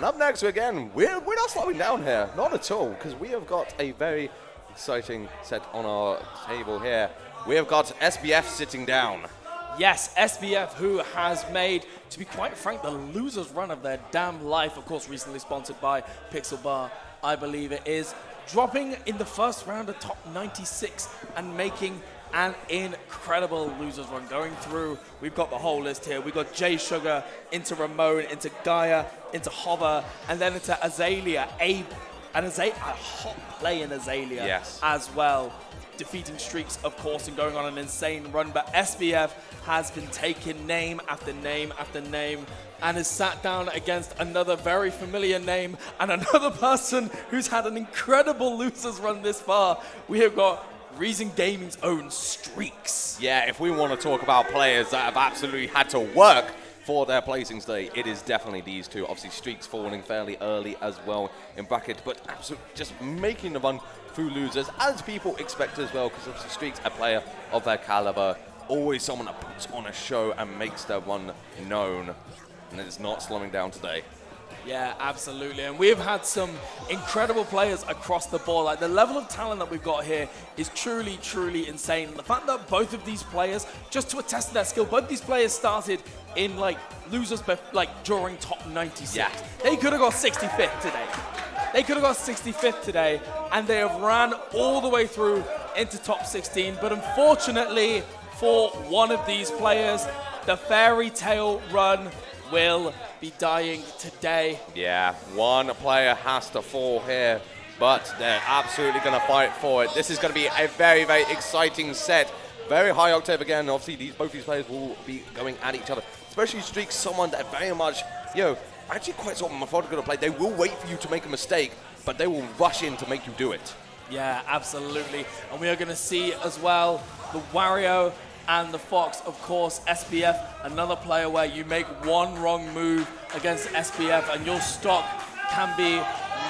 And up next, again, we're not slowing down here, not at all, because we have got a very exciting set on our table here. We have got SBF sitting down. Yes, SBF, who has made, to be quite frank, the loser's run of their damn life. Of course, recently sponsored by Pixel Bar, I believe it is. Dropping in the first round of top 96 and making an incredible loser's run. Going through, we've got the whole list here. We've got J Sugar into Ramon, into Gaia, into Hover, and then into Azalea. A hot play in Azalea as well. Defeating Streakz, of course, and going on an insane run. But SBF has been taking name after name after name and has sat down against another very familiar name and another person who's had an incredible losers run this far. We have got Regen Gaming's own Streakz. Yeah, if we want to talk about players that have absolutely had to work for their placings today, it is definitely these two. Obviously, Streakz falling fairly early as well in bracket, but absolutely just making the run through losers, as people expect as well, because obviously Streakz, a player of their caliber, always someone that puts on a show and makes their run known, and it's not slowing down today. Yeah, absolutely. And we've had some incredible players across the board. Like, the level of talent that we've got here is truly, truly insane. And the fact that both of these players, just to attest to their skill, both these players started in losers, but during top 96. Yeah. They could have got 65th today. They could have got 65th today, and they have ran all the way through into top 16. But unfortunately for one of these players, the fairy tale run will be dying today. Yeah, one player has to fall here, but they're absolutely going to fight for it. This is going to be a very, very exciting set. Very high octave again. Obviously, both these players will be going at each other, especially Streakz, someone that very much, actually quite sort of methodical to play. They will wait for you to make a mistake, but they will rush in to make you do it. Yeah, absolutely. And we are going to see as well the Wario and the Fox, of course. SBF, another player where you make one wrong move against SBF and your stock can be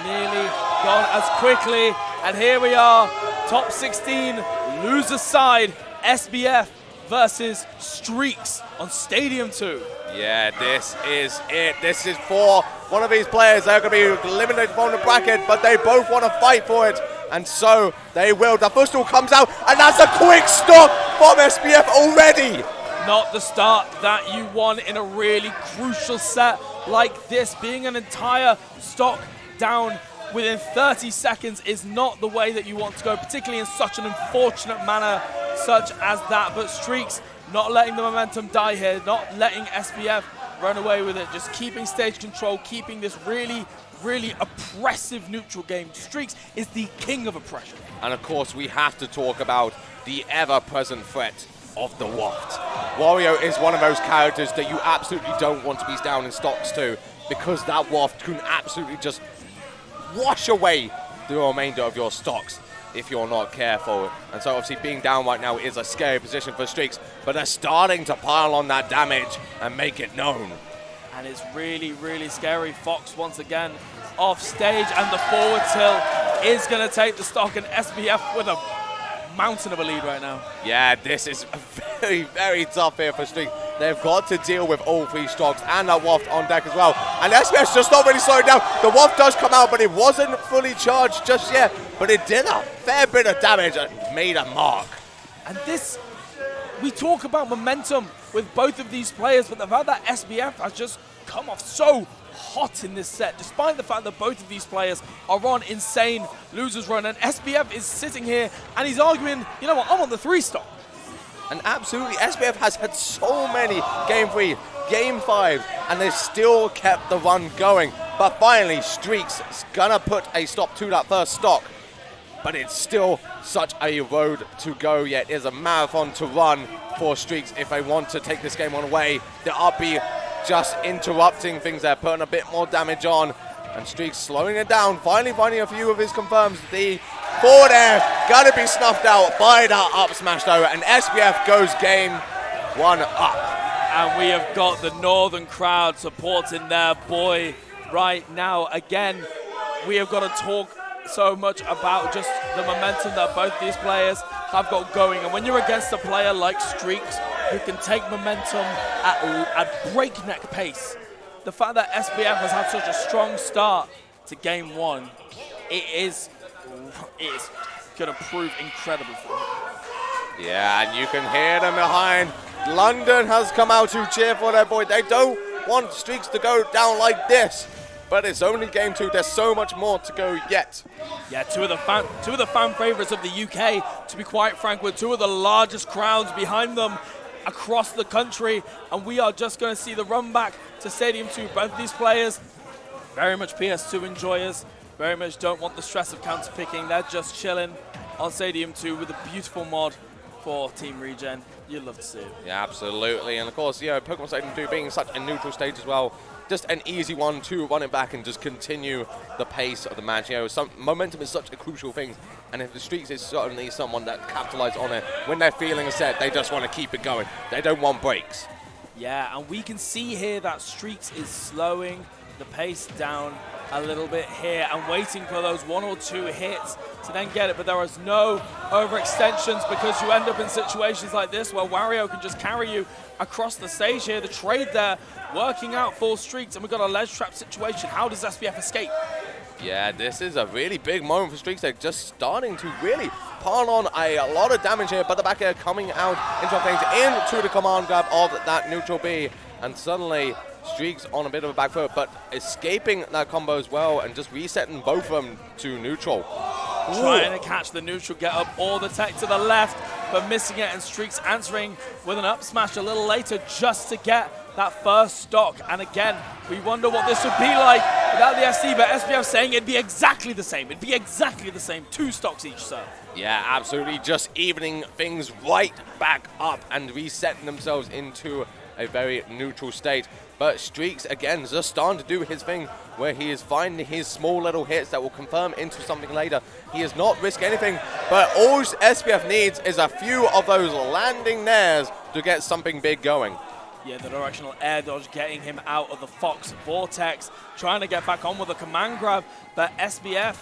nearly gone as quickly. And here we are, top 16, loser side, SBF versus Streakz on Stadium 2. Yeah, this is it. This is for one of these players. They're going to be eliminated from the bracket, but they both want to fight for it. And so they will. The first all comes out, and that's a quick stop from SBF already. Not the start that you want in a really crucial set like this. Being an entire stock down within 30 seconds is not the way that you want to go, particularly in such an unfortunate manner such as that. But Streakz not letting the momentum die here, not letting SBF run away with it, just keeping stage control, keeping this really, really oppressive neutral game. Streakz is the king of oppression. And of course, we have to talk about the ever-present threat of the Waft. Wario is one of those characters that you absolutely don't want to be down in stocks to, because that Waft can absolutely just wash away the remainder of your stocks if you're not careful. And so obviously being down right now is a scary position for Streakz, but they're starting to pile on that damage and make it known. And it's really, really scary. Fox once again off stage, and the forward tilt is going to take the stock, and SBF with a mountain of a lead right now. Yeah, this is very, very tough here for Streakz. They've got to deal with all three stocks and that Waft on deck as well. And SBF's just not really slowing down. The Waft does come out, but it wasn't fully charged just yet. But it did a fair bit of damage and made a mark. And this, we talk about momentum with both of these players, but the fact that SBF has just come off so hot in this set, despite the fact that both of these players are on insane losers run, and SBF is sitting here and he's arguing, you know what, I'm on the 3 stock. And absolutely, SBF has had so many Game 3, Game 5, and they've still kept the run going. But finally, Streakz is gonna put a stop to that first stock. But it's still such a road to go yet. It is a marathon to run for Streakz if they want to take this game on away. The RP just interrupting things there, putting a bit more damage on. And Streakz slowing it down, finally finding a few of his confirms. The forward air gonna be snuffed out by that up smash though, and SBF goes game 1 up. And we have got the Northern crowd supporting their boy right now. Again, we have got to talk so much about just the momentum that both these players have got going. And when you're against a player like Streakz, who can take momentum at breakneck pace the fact that SBF has had such a strong start to game 1, it is going to prove incredible for him. Yeah, and you can hear them behind. London has come out to cheer for their boy. They don't want Streakz to go down like this. But it's only game 2. There's so much more to go yet. Yeah, two of the fan favorites of the UK, to be quite frank, with 2 of the largest crowds behind them across the country. And we are just going to see the run back to Stadium 2. Both of these players, very much PS2 enjoyers, very much don't want the stress of counter-picking. They're just chilling on Stadium 2 with a beautiful mod for Team Regen. You'd love to see it. Yeah, absolutely. And of course, you know, Pokemon Stadium 2 being such a neutral stage as well, just an easy one to run it back and just continue the pace of the match. You know, momentum is such a crucial thing, and if the Streakz is certainly someone that capitalizes on it, when they're feeling a set, they just want to keep it going. They don't want breaks. Yeah, and we can see here that Streakz is slowing the pace down a little bit here and waiting for those 1 or 2 hits to then get it, but there is no overextensions because you end up in situations like this where Wario can just carry you across the stage here. The trade there working out for Streakz, and we've got a ledge trap situation. How does SBF escape? Yeah, this is a really big moment for Streakz. They're just starting to really pile on a lot of damage here, but the back air coming out into things into the command grab of that neutral B, and suddenly Streakz on a bit of a back foot, but escaping that combo as well and just resetting both of them to neutral. Trying to catch the neutral get up or the tech to the left, but missing it, and Streakz answering with an up smash a little later just to get that first stock. And again, we wonder what this would be like without the SD, but SBF saying it'd be exactly the same. It'd be exactly the same. 2 stocks each serve. Yeah, absolutely. Just evening things right back up and resetting themselves into a very neutral state. But Streakz, again, just starting to do his thing where he is finding his small little hits that will confirm into something later. He is not risking anything, but all SBF needs is a few of those landing nairs to get something big going. Yeah, the directional air dodge getting him out of the Fox Vortex, trying to get back on with a command grab, but SBF,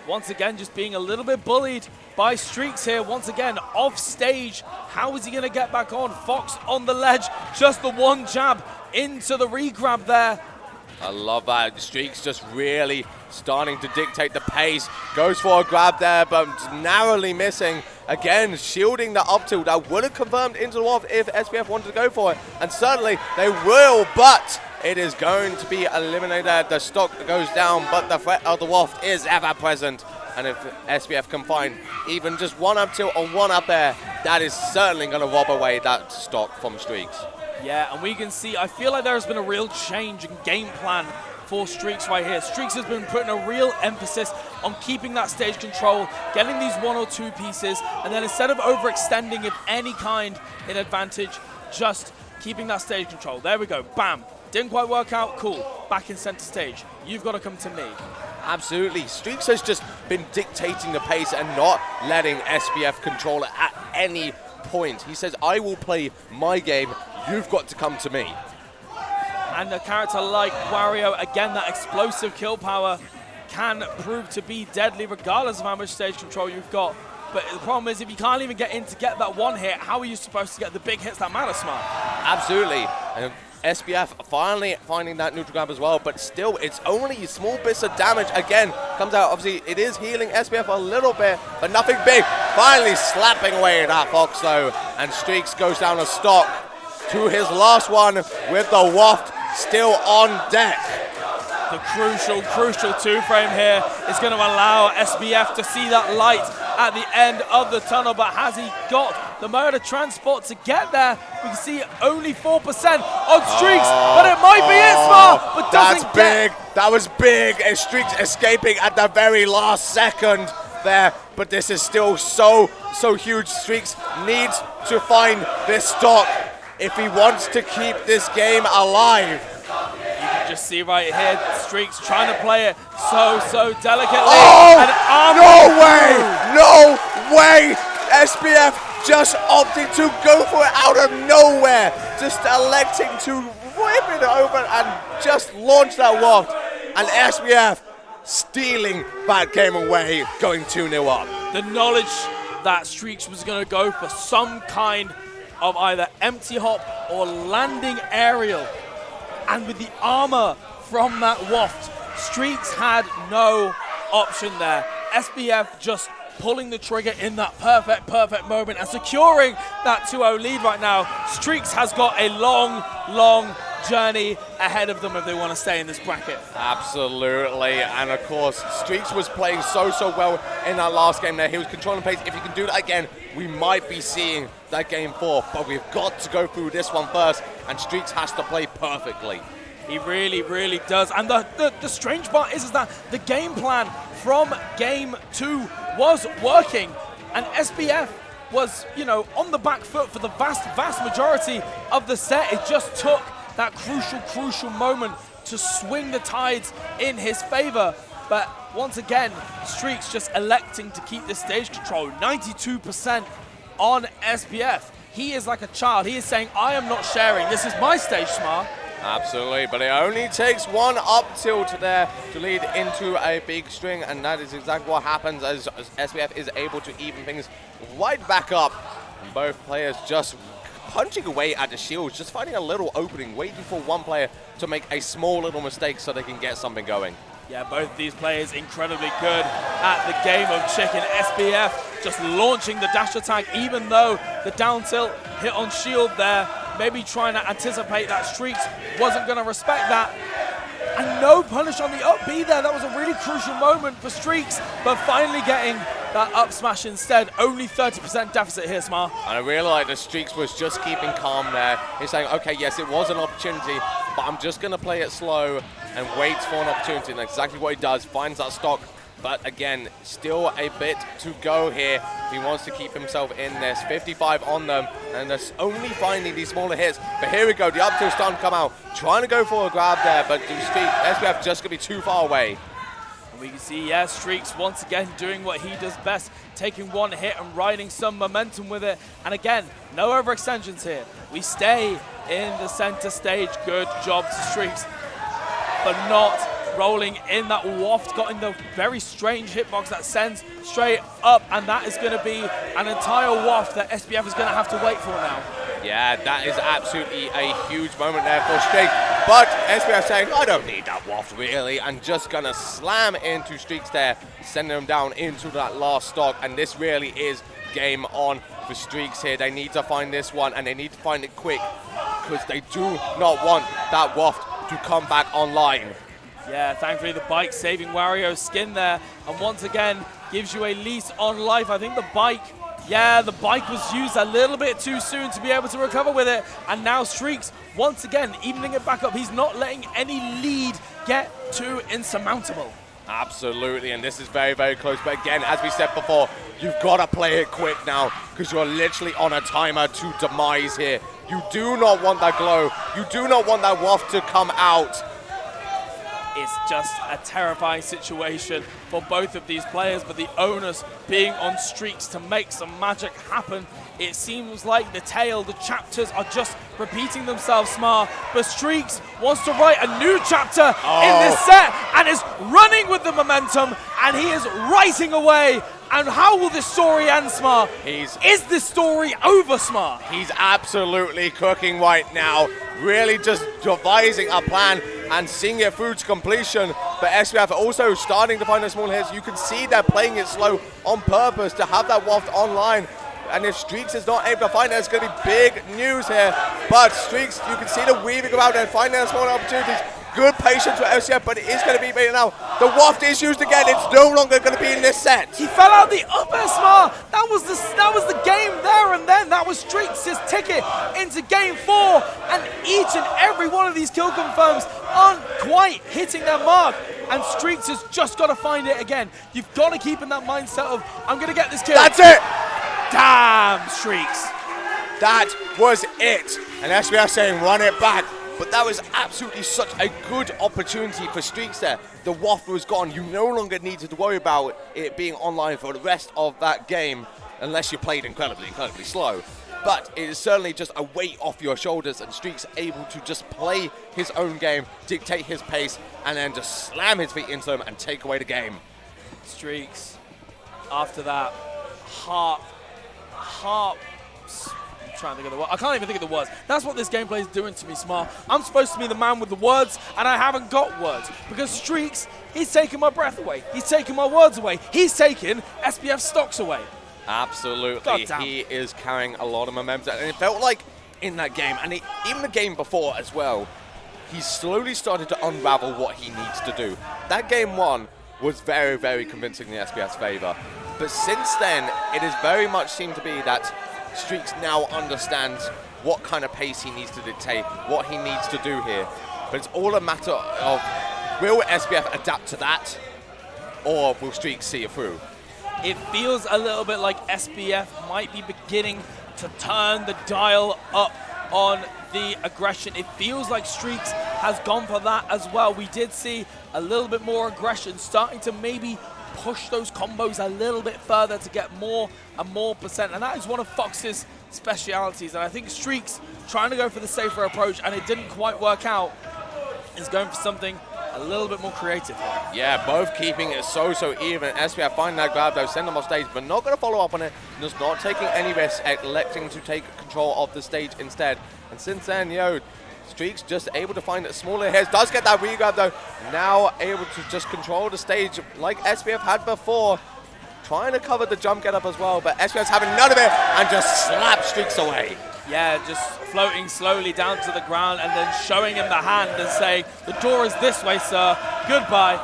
once again, just being a little bit bullied by Streakz here. Once again, off stage. How is he going to get back on? Fox on the ledge, just the one jab into the re-grab there. I love that. Streakz just really starting to dictate the pace. Goes for a grab there, but narrowly missing. Again, shielding the up tilt that would have confirmed into the waft if SBF wanted to go for it. And certainly they will, but it is going to be eliminated. The stock goes down, but the threat of the waft is ever present. And if SBF can find even just one up tilt or one up air, that is certainly going to rob away that stock from Streakz. Yeah, and we can see, I feel like there has been a real change in game plan for Streakz right here. Streakz has been putting a real emphasis on keeping that stage control, getting these 1 or 2 pieces, and then instead of overextending of any kind in advantage, just keeping that stage control. There we go, bam. Didn't quite work out, cool. Back in center stage. You've got to come to me. Absolutely. Streakz has just been dictating the pace and not letting SBF control it at any point. He says, I will play my game. You've got to come to me. And a character like Wario, again, that explosive kill power can prove to be deadly regardless of how much stage control you've got. But the problem is if you can't even get in to get that one hit, how are you supposed to get the big hits that matter, Smart? Absolutely. And SBF finally finding that neutral grab as well, but still it's only small bits of damage. Again, comes out, obviously it is healing SBF a little bit, but nothing big. Finally slapping away that Fox though, and Streakz goes down a stock to his last one with the waft still on deck. The crucial 2-frame here is going to allow SBF to see that light at the end of the tunnel, but has he got the mode of transport to get there? We can see only 4% on Streakz, but it might be it, Smart, but doesn't big. That was big, and Streakz escaping at the very last second there, but this is still so huge. Streakz needs to find this stock if he wants to keep this game alive. You can just see right here, Streakz trying to play it so delicately. Oh, and no way! SBF just opting to go for it out of nowhere, just electing to whip it over and just launch that waft, and SBF stealing that game away, going 2-0 up. The knowledge that Streakz was going to go for some kind of either empty hop or landing aerial and with the armor from that waft, Streakz had no option there. SBF just pulling the trigger in that perfect moment and securing that 2-0 lead right now. Streakz has got a long journey ahead of them if they want to stay in this bracket. Absolutely, and of course, Streakz was playing so well in that last game there. He was controlling pace. If he can do that again, we might be seeing that game 4, but we've got to go through this one first, and Streakz has to play perfectly. He really does. And the strange part is that the game plan from game 2 was working, and SBF was, on the back foot for the vast majority of the set. It just took that crucial moment to swing the tides in his favor. But once again, Streakz just electing to keep this stage control. 92% on SBF. He is like a child. He is saying, I am not sharing. This is my stage, Smar. Absolutely, but it only takes one up tilt there to lead into a big string, and that is exactly what happens as SBF is able to even things right back up. And both players just punching away at the shields, just finding a little opening, waiting for one player to make a small little mistake so they can get something going. Yeah, both of these players incredibly good at the game of chicken. SBF just launching the dash attack, even though the down tilt hit on shield there, maybe trying to anticipate that Streakz wasn't going to respect that. And no punish on the up B there. That was a really crucial moment for Streakz, but finally getting that up smash instead. Only 30% deficit here, Smar. And I really like that Streakz was just keeping calm there. He's saying, okay, yes, it was an opportunity, but I'm just going to play it slow and wait for an opportunity. And exactly what he does, finds that stock. But again, still a bit to go here. He wants to keep himself in this. 55 on them, and they're only finding these smaller hits. But here we go, the up tilt's starting to come out. Trying to go for a grab there, but SBF just going to be too far away. And we can see, yeah, Streakz once again doing what he does best, taking one hit and riding some momentum with it. And again, no overextensions here. We stay in the center stage. Good job to Streakz for not rolling in that waft, got in the very strange hitbox that sends straight up, and that is going to be an entire waft that SBF is going to have to wait for now. Yeah, that is absolutely a huge moment there for Streakz, but SBF saying, I don't need that waft really, and just going to slam into Streakz there, sending him down into that last stock, and this really is game on for Streakz here. They need to find this one, and they need to find it quick, because they do not want that waft to come back online. Yeah, thankfully the bike saving Wario's skin there, and once again gives you a lease on life. I think the bike was used a little bit too soon to be able to recover with it, and now Streakz once again evening it back up. He's not letting any lead get too insurmountable. Absolutely, and this is very close, but again, as we said before, you've got to play it quick now, because you're literally on a timer to demise here. You do not want that glow, you do not want that waft to come out. It's just a terrifying situation for both of these players, but the onus being on Streakz to make some magic happen. It seems like the chapters are just repeating themselves, Smar, but Streakz wants to write a new chapter in this set and is running with the momentum, and he is writing away. And how will this story end, Smar? Is this story over, Smar? He's absolutely cooking right now, really just devising a plan and seeing it through to completion. But SBF also starting to find those small hits. You can see they're playing it slow on purpose to have that waft online. And if Streakz is not able to find it, it's going to be big news here. But Streakz, you can see the weaving around and finding the small opportunities. Good patience with SBF, but it is going to be made now. The waft is used again. It's no longer going to be in this set. He fell out the up air, Smar. That was the game there and then. That was Streakz's ticket into game 4. And each and every one of these kill confirms aren't quite hitting their mark. And Streakz has just got to find it again. You've got to keep in that mindset of, I'm going to get this kill. That's it. Damn, Streakz. That was it. And SBF saying, run it back. But that was absolutely such a good opportunity for Streakz there. The waft was gone. You no longer needed to worry about it being online for the rest of that game, unless you played incredibly slow. But it is certainly just a weight off your shoulders, and Streakz able to just play his own game, dictate his pace, and then just slam his feet into them and take away the game. Streakz, after that, heart trying to think of the word. I can't even think of the words. That's what this gameplay is doing to me, Smart. I'm supposed to be the man with the words, and I haven't got words. Because Streakz, he's taking my breath away. He's taking my words away. He's taking SBF stocks away. Absolutely. He is carrying a lot of momentum. And it felt like in that game, and even the game before as well, he slowly started to unravel what he needs to do. That game 1 was very, very convincing in the SBF's favor. But since then, it has very much seemed to be that Streakz now understands what kind of pace he needs to dictate, what he needs to do here. But it's all a matter of, will SBF adapt to that, or will Streakz see it through? It feels a little bit like SBF might be beginning to turn the dial up on the aggression. It feels like Streakz has gone for that as well. We did see a little bit more aggression, starting to maybe push those combos a little bit further to get more and more percent. And that is one of Fox's specialities. And I think Streakz, trying to go for the safer approach, and it didn't quite work out, is going for something a little bit more creative. Yeah, both keeping it so even. SBF finding that grab though, send them off stage, but not going to follow up on it. Just not taking any risks, electing to take control of the stage instead. And since then, Streakz just able to find smaller hits. Does get that re-grab though. Now able to just control the stage like SBF had before. Trying to cover the jump get up as well, but SBF's having none of it and just slaps Streakz away. Yeah, just floating slowly down to the ground and then showing him the hand and saying, the door is this way, sir. Goodbye.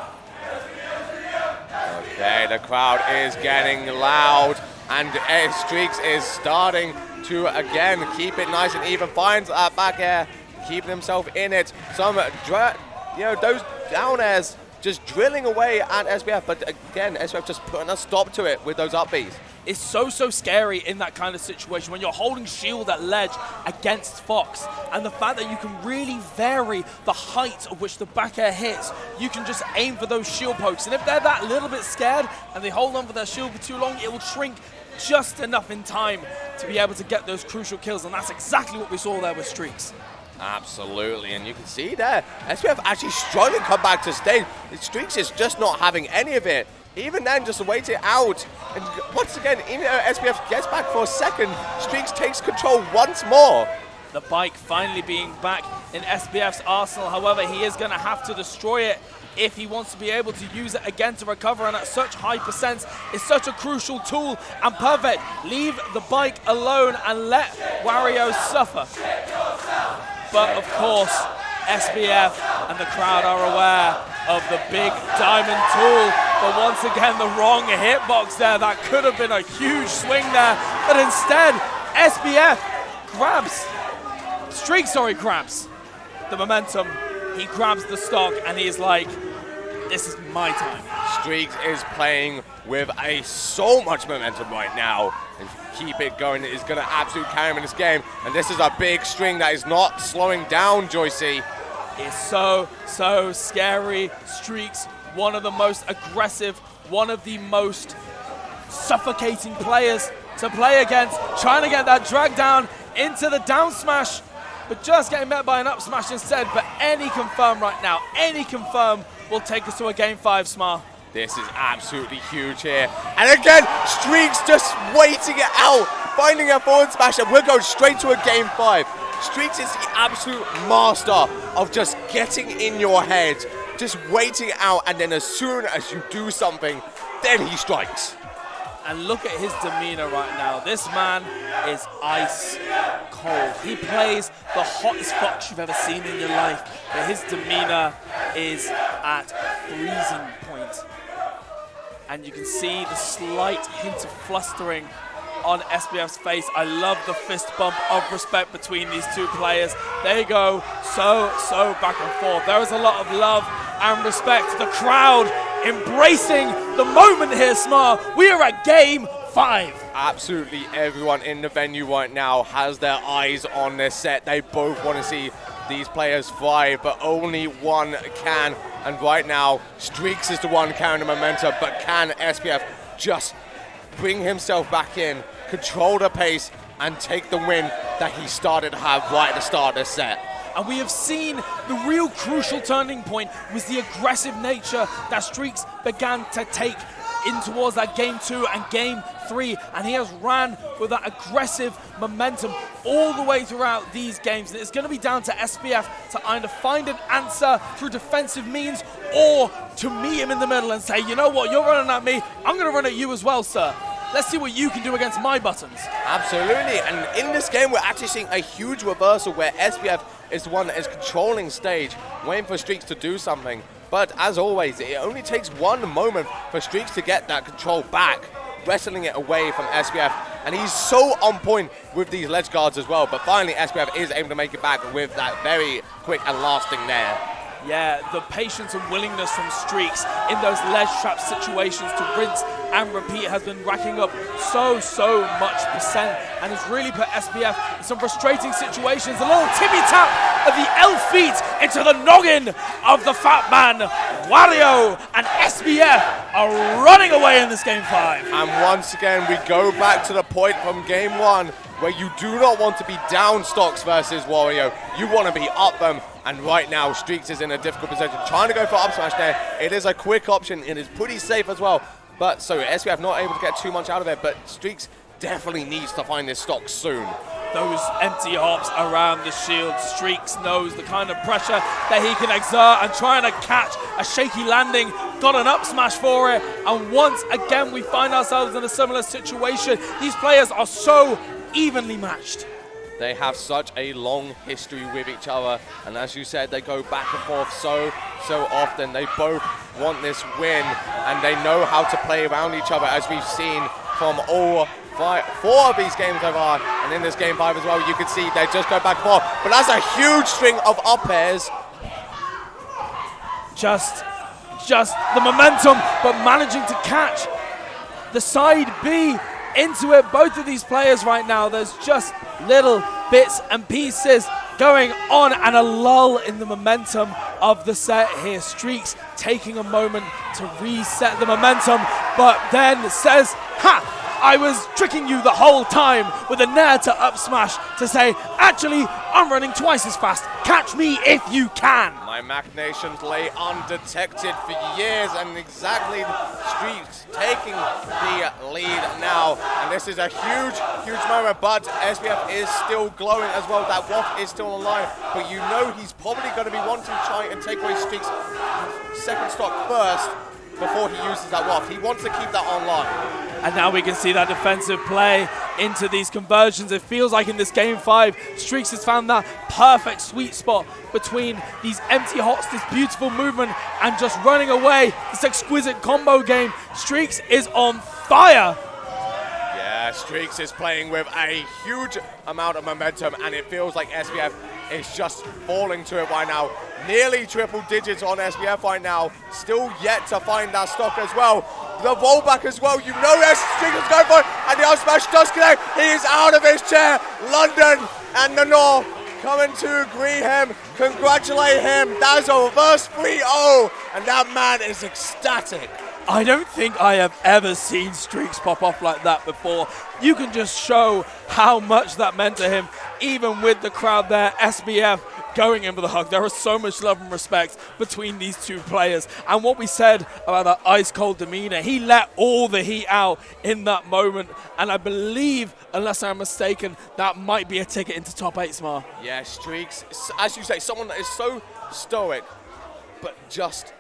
Okay, the crowd is getting loud and Streakz is starting to again keep it nice and even. Finds that back air, keeping himself in it. Some, those down airs just drilling away at SBF, but again, SBF just putting a stop to it with those up Bs. It's so scary in that kind of situation when you're holding shield at ledge against Fox, and the fact that you can really vary the height of which the back air hits. You can just aim for those shield pokes, and if they're that little bit scared and they hold on for their shield for too long, it will shrink just enough in time to be able to get those crucial kills, and that's exactly what we saw there with Streakz. Absolutely, and you can see there, SBF actually struggling to come back to stage. Streakz is just not having any of it. Even then, just waiting out. And once again, even though SBF gets back for a second, Streakz takes control once more. The bike finally being back in SBF's arsenal. However, he is going to have to destroy it if he wants to be able to use it again to recover. And at such high percents, it's such a crucial tool. And Perfect, leave the bike alone and let Wario suffer. But of course, SBF and the crowd are aware of the big diamond tool. But once again, the wrong hitbox there. That could have been a huge swing there. But instead, SBF grabs the momentum. He grabs the stock and he is like, this is my time. Streakz is playing with so much momentum right now. And keep it going, it is going to absolutely carry him in this game. And this is a big string that is not slowing down, Joycey. It's so scary. Streakz, one of the most aggressive, one of the most suffocating players to play against, trying to get that drag down into the down smash, but just getting met by an up smash instead. But any confirm right now, any confirm will take us to a game 5, Smar. This is absolutely huge here. And again, Streakz just waiting it out, finding a forward smash, and we're going straight to a game 5. Streakz is the absolute master of just getting in your head, just waiting it out, and then as soon as you do something, then he strikes. And look at his demeanor right now. This man is ice cold. He plays the hottest Fox you've ever seen in your life, but his demeanor is at freezing point. And you can see the slight hint of flustering on SBF's face. I love the fist bump of respect between these two players. They go so back and forth. There is a lot of love and respect. The crowd embracing the moment here, Smar. We are at game 5. Absolutely everyone in the venue right now has their eyes on this set. They both want to see these players thrive, but only one can. And right now, Streakz is the one carrying the momentum, but can SBF just bring himself back in, control the pace, and take the win that he started to have right at the start of this set? And we have seen the real crucial turning point was the aggressive nature that Streakz began to take in towards that game 2 and game 3. And he has ran with that aggressive momentum all the way throughout these games. And it's going to be down to SBF to either find an answer through defensive means or to meet him in the middle and say, you know what, you're running at me, I'm going to run at you as well, sir. Let's see what you can do against my buttons. Absolutely, and in this game, we're actually seeing a huge reversal where SBF is the one that is controlling stage, waiting for Streakz to do something. But as always, it only takes one moment for Streakz to get that control back, wrestling it away from SBF. And he's so on point with these ledge guards as well. But finally, SBF is able to make it back with that very quick and lasting nair. Yeah, the patience and willingness from Streakz in those ledge trap situations to rinse and repeat has been racking up so much percent and has really put SBF in some frustrating situations. A little tippy tap of the L feet into the noggin of the fat man. Wario and SBF are running away in this game 5. And once again, we go back to the point from game 1 where you do not want to be down stocks versus Wario. You want to be up them. And right now, Streakz is in a difficult position, trying to go for up smash there. It is a quick option. It is pretty safe as well. But so SBF not able to get too much out of it, but Streakz definitely needs to find this stock soon. Those empty hops around the shield. Streakz knows the kind of pressure that he can exert and trying to catch a shaky landing. Got an up smash for it. And once again, we find ourselves in a similar situation. These players are so evenly matched. They have such a long history with each other, and as you said, they go back and forth so often. They both want this win, and they know how to play around each other, as we've seen from all 4 of these games so far, and in this game 5 as well. You can see they just go back and forth, but that's a huge string of up airs. Just the momentum, but managing to catch the side B into it. Both of these players right now, there's just little bits and pieces going on and a lull in the momentum of the set here. Streakz taking a moment to reset the momentum, but then says, ha! I was tricking you the whole time with a nair to up smash to say, actually, I'm running twice as fast. Catch me if you can. My machinations lay undetected for years, and exactly Streakz taking the lead now. And this is a huge moment, but SBF is still glowing as well. That waft is still alive, but you know he's probably going to be wanting to try and take away Streakz' second stock first before he uses that waft. He wants to keep that online. And now we can see that defensive play into these conversions. It feels like in this game 5, Streakz has found that perfect sweet spot between these empty hots, this beautiful movement, and just running away. This exquisite combo game. Streakz is on fire. Yeah, Streakz is playing with a huge amount of momentum, and it feels like SBF is just falling to it right now. Nearly triple digits on SBF right now. Still yet to find that stock as well. The rollback as well. You know Streakz is going for it, and the up smash does connect. He is out of his chair. London and the North coming to greet him, congratulate him. That is a reverse 3-0, and that man is ecstatic. I don't think I have ever seen Streakz pop off like that before. You can just show how much that meant to him, even with the crowd there. SBF going in for the hug. There is so much love and respect between these two players. And what we said about that ice-cold demeanor, he let all the heat out in that moment. And I believe, unless I'm mistaken, that might be a ticket into top 8, Smar. Yeah, Streakz, as you say, someone that is so stoic, but just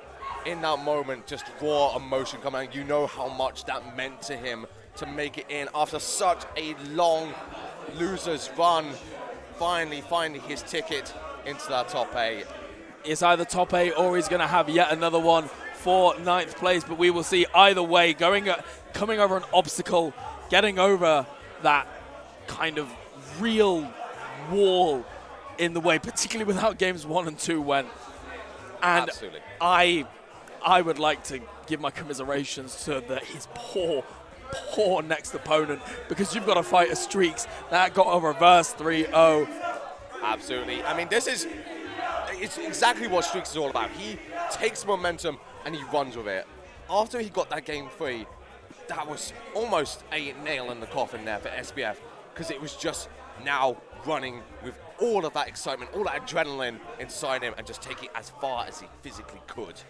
in that moment, just raw emotion coming out. You know how much that meant to him to make it in after such a long loser's run. Finally finding his ticket into that top 8. It's either top 8 or he's going to have yet another one for 9th place, but we will see either way. Coming over an obstacle, getting over that kind of real wall in the way, particularly with how games 1 and 2 went. And absolutely. I would like to give my commiserations to his poor next opponent, because you've got to fight a Streakz that got a reverse 3-0. Absolutely. I mean, it's exactly what Streakz is all about. He takes momentum and he runs with it. After he got that game 3, that was almost a nail in the coffin there for SBF, because it was just now running with all of that excitement, all that adrenaline inside him, and just taking it as far as he physically could.